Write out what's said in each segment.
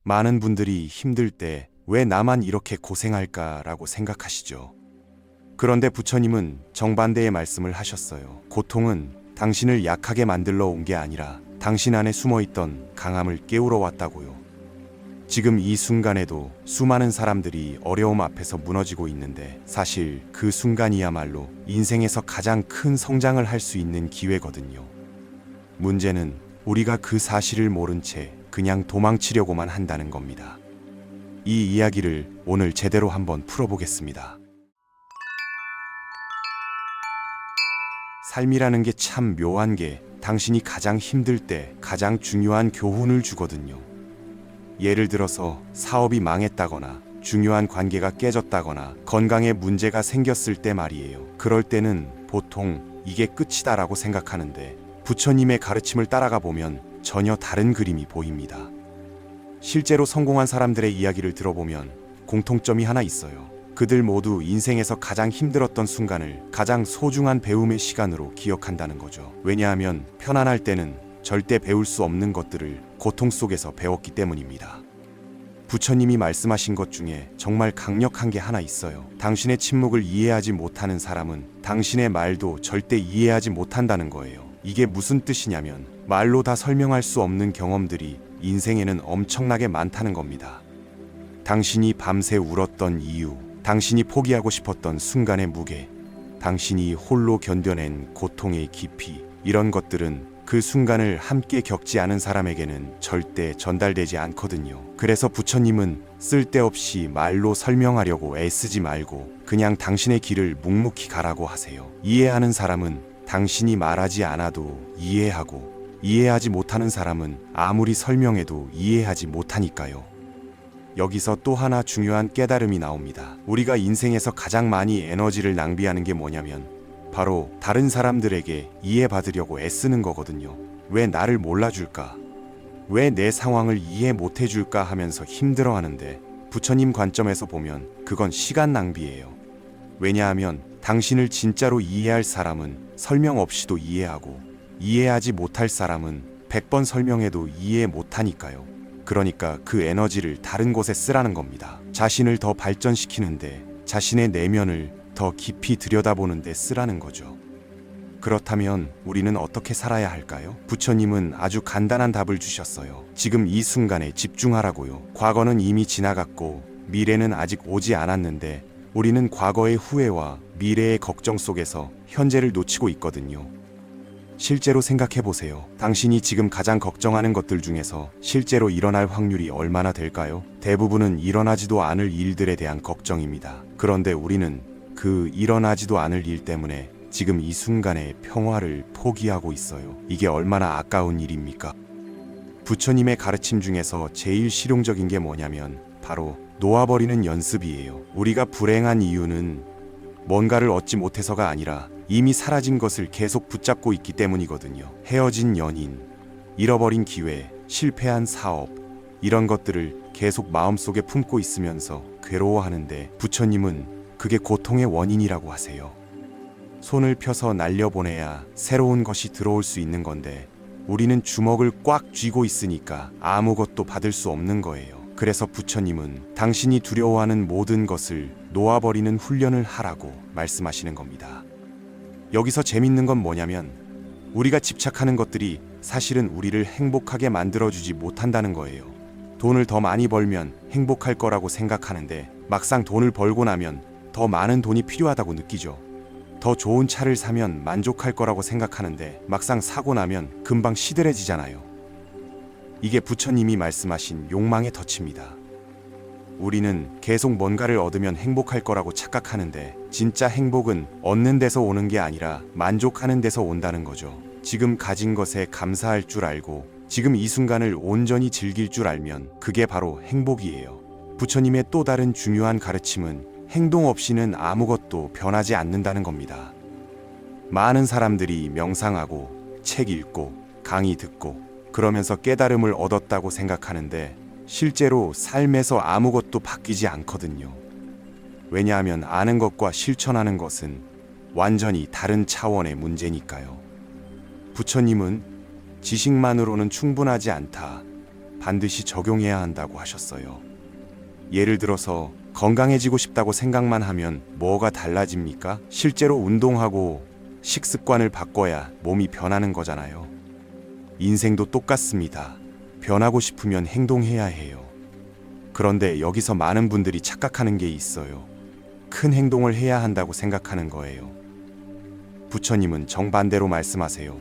많은 분들이 힘들 때 왜 나만 이렇게 고생할까라고 생각하시죠. 그런데 부처님은 정반대의 말씀을 하셨어요. 고통은 당신을 약하게 만들러 온 게 아니라 당신 안에 숨어있던 강함을 깨우러 왔다고요. 지금 이 순간에도 수많은 사람들이 어려움 앞에서 무너지고 있는데 사실 그 순간이야말로 인생에서 가장 큰 성장을 할 수 있는 기회거든요. 문제는 우리가 그 사실을 모른 채 그냥 도망치려고만 한다는 겁니다. 이 이야기를 오늘 제대로 한번 풀어보겠습니다. 삶이라는 게 참 묘한 게 당신이 가장 힘들 때 가장 중요한 교훈을 주거든요. 예를 들어서 사업이 망했다거나 중요한 관계가 깨졌다거나 건강에 문제가 생겼을 때 말이에요. 그럴 때는 보통 이게 끝이다라고 생각하는데 부처님의 가르침을 따라가 보면 전혀 다른 그림이 보입니다. 실제로 성공한 사람들의 이야기를 들어보면 공통점이 하나 있어요. 그들 모두 인생에서 가장 힘들었던 순간을 가장 소중한 배움의 시간으로 기억한다는 거죠. 왜냐하면 편안할 때는 절대 배울 수 없는 것들을 고통 속에서 배웠기 때문입니다. 부처님이 말씀하신 것 중에 정말 강력한 게 하나 있어요. 당신의 침묵을 이해하지 못하는 사람은 당신의 말도 절대 이해하지 못한다는 거예요. 이게 무슨 뜻이냐면 말로 다 설명할 수 없는 경험들이 인생에는 엄청나게 많다는 겁니다. 당신이 밤새 울었던 이유, 당신이 포기하고 싶었던 순간의 무게, 당신이 홀로 견뎌낸 고통의 깊이, 이런 것들은 그 순간을 함께 겪지 않은 사람에게는 절대 전달되지 않거든요. 그래서 부처님은 쓸데없이 말로 설명하려고 애쓰지 말고 그냥 당신의 길을 묵묵히 가라고 하세요. 이해하는 사람은 당신이 말하지 않아도 이해하고, 이해하지 못하는 사람은 아무리 설명해도 이해하지 못하니까요. 여기서 또 하나 중요한 깨달음이 나옵니다. 우리가 인생에서 가장 많이 에너지를 낭비하는 게 뭐냐면 바로 다른 사람들에게 이해받으려고 애쓰는 거거든요. 왜 나를 몰라줄까? 왜 내 상황을 이해 못해줄까 하면서 힘들어하는데 부처님 관점에서 보면 그건 시간 낭비예요. 왜냐하면 당신을 진짜로 이해할 사람은 설명 없이도 이해하고 이해하지 못할 사람은 100번 설명해도 이해 못하니까요. 그러니까 그 에너지를 다른 곳에 쓰라는 겁니다. 자신을 더 발전시키는데, 자신의 내면을 더 깊이 들여다보는 데 쓰라는 거죠. 그렇다면 우리는 어떻게 살아야 할까요? 부처님은 아주 간단한 답을 주셨어요. 지금 이 순간에 집중하라고요. 과거는 이미 지나갔고 미래는 아직 오지 않았는데 우리는 과거의 후회와 미래의 걱정 속에서 현재를 놓치고 있거든요. 실제로 생각해보세요. 당신이 지금 가장 걱정하는 것들 중에서 실제로 일어날 확률이 얼마나 될까요? 대부분은 일어나지도 않을 일들에 대한 걱정입니다. 그런데 우리는 그 일어나지도 않을 일 때문에 지금 이 순간의 평화를 포기하고 있어요. 이게 얼마나 아까운 일입니까? 부처님의 가르침 중에서 제일 실용적인 게 뭐냐면 바로 놓아버리는 연습이에요. 우리가 불행한 이유는 뭔가를 얻지 못해서가 아니라 이미 사라진 것을 계속 붙잡고 있기 때문이거든요. 헤어진 연인, 잃어버린 기회, 실패한 사업, 이런 것들을 계속 마음속에 품고 있으면서 괴로워하는데 부처님은 그게 고통의 원인이라고 하세요. 손을 펴서 날려보내야 새로운 것이 들어올 수 있는 건데 우리는 주먹을 꽉 쥐고 있으니까 아무것도 받을 수 없는 거예요. 그래서 부처님은 당신이 두려워하는 모든 것을 놓아버리는 훈련을 하라고 말씀하시는 겁니다. 여기서 재밌는 건 뭐냐면 우리가 집착하는 것들이 사실은 우리를 행복하게 만들어주지 못한다는 거예요. 돈을 더 많이 벌면 행복할 거라고 생각하는데 막상 돈을 벌고 나면 더 많은 돈이 필요하다고 느끼죠. 더 좋은 차를 사면 만족할 거라고 생각하는데 막상 사고 나면 금방 시들해지잖아요. 이게 부처님이 말씀하신 욕망의 덫입니다. 우리는 계속 뭔가를 얻으면 행복할 거라고 착각하는데 진짜 행복은 얻는 데서 오는 게 아니라 만족하는 데서 온다는 거죠. 지금 가진 것에 감사할 줄 알고 지금 이 순간을 온전히 즐길 줄 알면 그게 바로 행복이에요. 부처님의 또 다른 중요한 가르침은 행동 없이는 아무것도 변하지 않는다는 겁니다. 많은 사람들이 명상하고 책 읽고 강의 듣고 그러면서 깨달음을 얻었다고 생각하는데 실제로 삶에서 아무것도 바뀌지 않거든요. 왜냐하면 아는 것과 실천하는 것은 완전히 다른 차원의 문제니까요. 부처님은 지식만으로는 충분하지 않다. 반드시 적용해야 한다고 하셨어요. 예를 들어서 건강해지고 싶다고 생각만 하면 뭐가 달라집니까? 실제로 운동하고 식습관을 바꿔야 몸이 변하는 거잖아요. 인생도 똑같습니다. 변하고 싶으면 행동해야 해요. 그런데 여기서 많은 분들이 착각하는 게 있어요. 큰 행동을 해야 한다고 생각하는 거예요. 부처님은 정반대로 말씀하세요.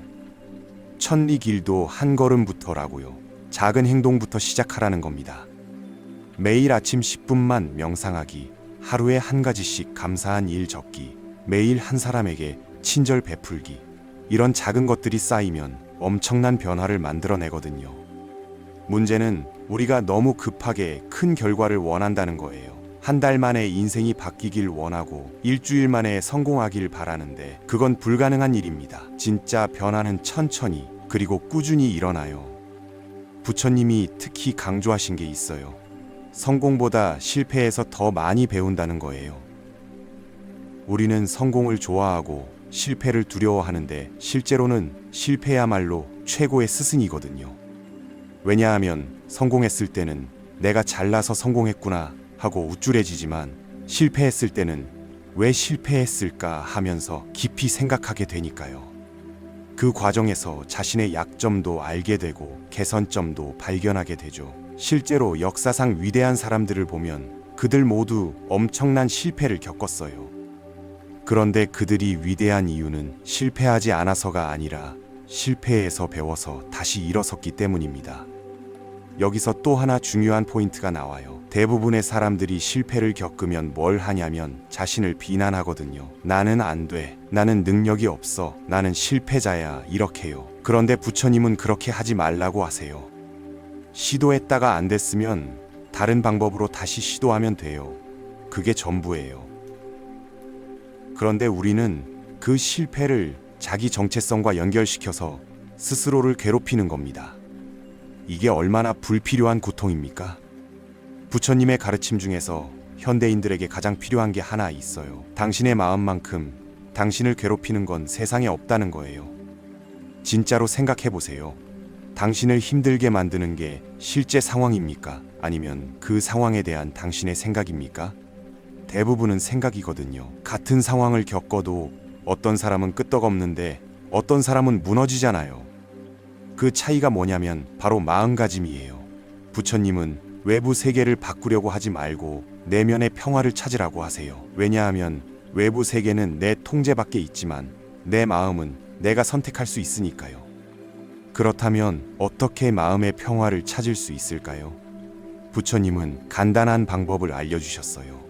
천리 길도 한 걸음부터라고요. 작은 행동부터 시작하라는 겁니다. 매일 아침 10분만 명상하기, 하루에 한 가지씩 감사한 일 적기, 매일 한 사람에게 친절 베풀기. 이런 작은 것들이 쌓이면 엄청난 변화를 만들어내거든요. 문제는 우리가 너무 급하게 큰 결과를 원한다는 거예요. 한 달 만에 인생이 바뀌길 원하고 일주일 만에 성공하길 바라는데 그건 불가능한 일입니다. 진짜 변화는 천천히 그리고 꾸준히 일어나요. 부처님이 특히 강조하신 게 있어요. 성공보다 실패에서 더 많이 배운다는 거예요. 우리는 성공을 좋아하고 실패를 두려워하는데 실제로는 실패야말로 최고의 스승이거든요. 왜냐하면 성공했을 때는 내가 잘나서 성공했구나 하고 우쭐해지지만 실패했을 때는 왜 실패했을까 하면서 깊이 생각하게 되니까요. 그 과정에서 자신의 약점도 알게 되고 개선점도 발견하게 되죠. 실제로 역사상 위대한 사람들을 보면 그들 모두 엄청난 실패를 겪었어요. 그런데 그들이 위대한 이유는 실패하지 않아서가 아니라 실패에서 배워서 다시 일어섰기 때문입니다. 여기서 또 하나 중요한 포인트가 나와요. 대부분의 사람들이 실패를 겪으면 뭘 하냐면 자신을 비난하거든요. 나는 안 돼. 나는 능력이 없어. 나는 실패자야. 이렇게요. 그런데 부처님은 그렇게 하지 말라고 하세요. 시도했다가 안 됐으면 다른 방법으로 다시 시도하면 돼요. 그게 전부예요. 그런데 우리는 그 실패를 자기 정체성과 연결시켜서 스스로를 괴롭히는 겁니다. 이게 얼마나 불필요한 고통입니까? 부처님의 가르침 중에서 현대인들에게 가장 필요한 게 하나 있어요. 당신의 마음만큼 당신을 괴롭히는 건 세상에 없다는 거예요. 진짜로 생각해 보세요. 당신을 힘들게 만드는 게 실제 상황입니까? 아니면 그 상황에 대한 당신의 생각입니까? 대부분은 생각이거든요. 같은 상황을 겪어도 어떤 사람은 끄떡없는데 어떤 사람은 무너지잖아요. 그 차이가 뭐냐면 바로 마음가짐이에요. 부처님은 외부 세계를 바꾸려고 하지 말고 내면의 평화를 찾으라고 하세요. 왜냐하면 외부 세계는 내 통제 밖에 있지만 내 마음은 내가 선택할 수 있으니까요. 그렇다면 어떻게 마음의 평화를 찾을 수 있을까요? 부처님은 간단한 방법을 알려주셨어요.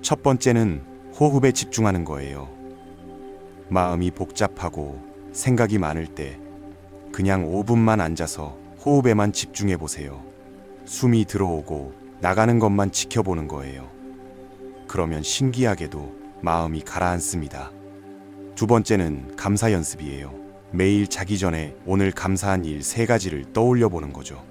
첫 번째는 호흡에 집중하는 거예요. 마음이 복잡하고 생각이 많을 때 그냥 5분만 앉아서 호흡에만 집중해 보세요. 숨이 들어오고 나가는 것만 지켜보는 거예요. 그러면 신기하게도 마음이 가라앉습니다. 두 번째는 감사 연습이에요. 매일 자기 전에 오늘 감사한 일 3가지를 떠올려 보는 거죠.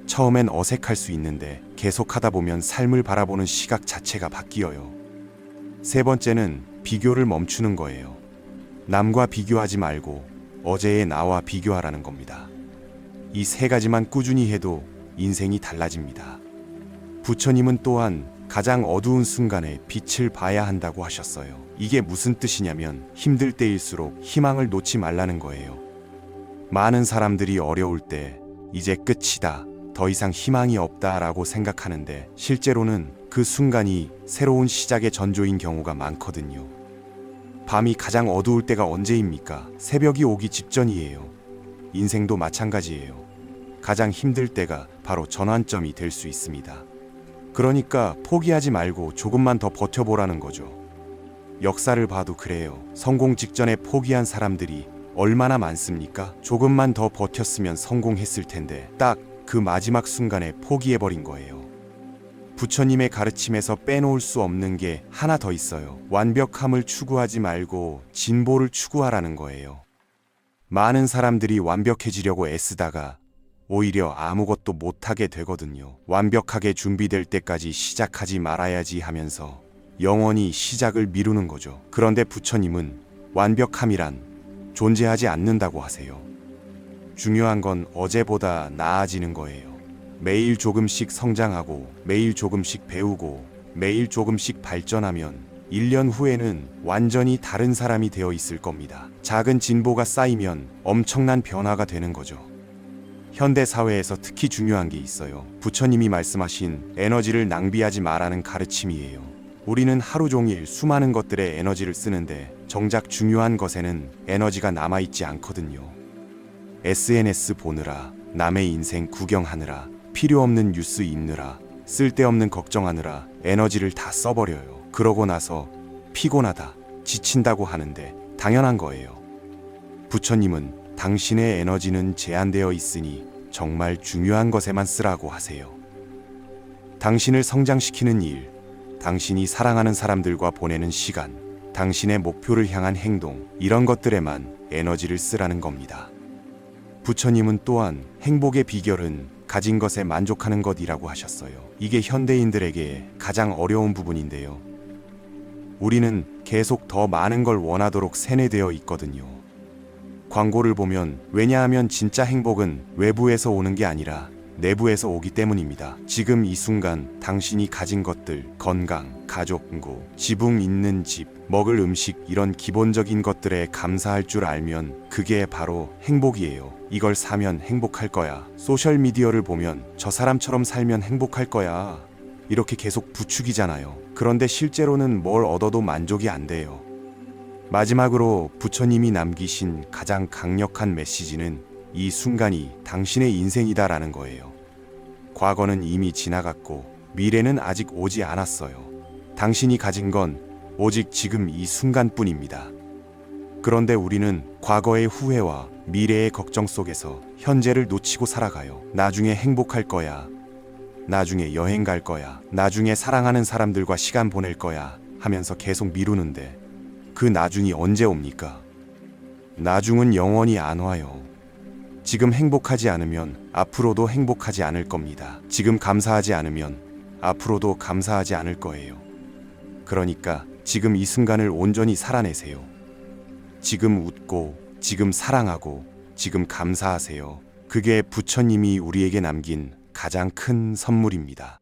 처음엔 어색할 수 있는데 계속 하다 보면 삶을 바라보는 시각 자체가 바뀌어요. 세 번째는 비교를 멈추는 거예요. 남과 비교하지 말고 어제의 나와 비교하라는 겁니다. 이 3가지만 꾸준히 해도 인생이 달라집니다. 부처님은 또한 가장 어두운 순간에 빛을 봐야 한다고 하셨어요. 이게 무슨 뜻이냐면 힘들 때일수록 희망을 놓지 말라는 거예요. 많은 사람들이 어려울 때 이제 끝이다, 더 이상 희망이 없다라고 생각하는데 실제로는 그 순간이 새로운 시작의 전조인 경우가 많거든요. 밤이 가장 어두울 때가 언제입니까? 새벽이 오기 직전이에요. 인생도 마찬가지예요. 가장 힘들 때가 바로 전환점이 될 수 있습니다. 그러니까 포기하지 말고 조금만 더 버텨보라는 거죠. 역사를 봐도 그래요. 성공 직전에 포기한 사람들이 얼마나 많습니까? 조금만 더 버텼으면 성공했을 텐데 딱 그 마지막 순간에 포기해버린 거예요. 부처님의 가르침에서 빼놓을 수 없는 게 하나 더 있어요. 완벽함을 추구하지 말고 진보를 추구하라는 거예요. 많은 사람들이 완벽해지려고 애쓰다가 오히려 아무것도 못하게 되거든요. 완벽하게 준비될 때까지 시작하지 말아야지 하면서 영원히 시작을 미루는 거죠. 그런데 부처님은 완벽함이란 존재하지 않는다고 하세요. 중요한 건 어제보다 나아지는 거예요. 매일 조금씩 성장하고 매일 조금씩 배우고 매일 조금씩 발전하면 1년 후에는 완전히 다른 사람이 되어 있을 겁니다. 작은 진보가 쌓이면 엄청난 변화가 되는 거죠. 현대 사회에서 특히 중요한 게 있어요. 부처님이 말씀하신 에너지를 낭비하지 말라는 가르침이에요. 우리는 하루 종일 수많은 것들에 에너지를 쓰는데 정작 중요한 것에는 에너지가 남아있지 않거든요. SNS 보느라, 남의 인생 구경하느라, 필요 없는 뉴스 읽느라, 쓸데없는 걱정하느라 에너지를 다 써버려요. 그러고 나서 피곤하다, 지친다고 하는데 당연한 거예요. 부처님은 당신의 에너지는 제한되어 있으니 정말 중요한 것에만 쓰라고 하세요. 당신을 성장시키는 일, 당신이 사랑하는 사람들과 보내는 시간, 당신의 목표를 향한 행동, 이런 것들에만 에너지를 쓰라는 겁니다. 부처님은 또한 행복의 비결은 가진 것에 만족하는 것이라고 하셨어요. 이게 현대인들에게 가장 어려운 부분인데요. 우리는 계속 더 많은 걸 원하도록 세뇌되어 있거든요. 광고를 보면 왜냐하면 진짜 행복은 외부에서 오는 게 아니라 내부에서 오기 때문입니다. 지금 이 순간 당신이 가진 것들, 건강, 가족, 지붕 있는 집, 먹을 음식 이런 기본적인 것들에 감사할 줄 알면 그게 바로 행복이에요. 이걸 사면 행복할 거야. 소셜미디어를 보면 저 사람처럼 살면 행복할 거야. 이렇게 계속 부추기잖아요. 그런데 실제로는 뭘 얻어도 만족이 안 돼요. 마지막으로 부처님이 남기신 가장 강력한 메시지는 이 순간이 당신의 인생이다라는 거예요. 과거는 이미 지나갔고 미래는 아직 오지 않았어요. 당신이 가진 건 오직 지금 이 순간뿐입니다. 그런데 우리는 과거의 후회와 미래의 걱정 속에서 현재를 놓치고 살아가요. 나중에 행복할 거야. 나중에 여행 갈 거야. 나중에 사랑하는 사람들과 시간 보낼 거야 하면서 계속 미루는데 그 나중이 언제 옵니까? 나중은 영원히 안 와요. 지금 행복하지 않으면 앞으로도 행복하지 않을 겁니다. 지금 감사하지 않으면 앞으로도 감사하지 않을 거예요. 그러니까 지금 이 순간을 온전히 살아내세요. 지금 웃고, 지금 사랑하고, 지금 감사하세요. 그게 부처님이 우리에게 남긴 가장 큰 선물입니다.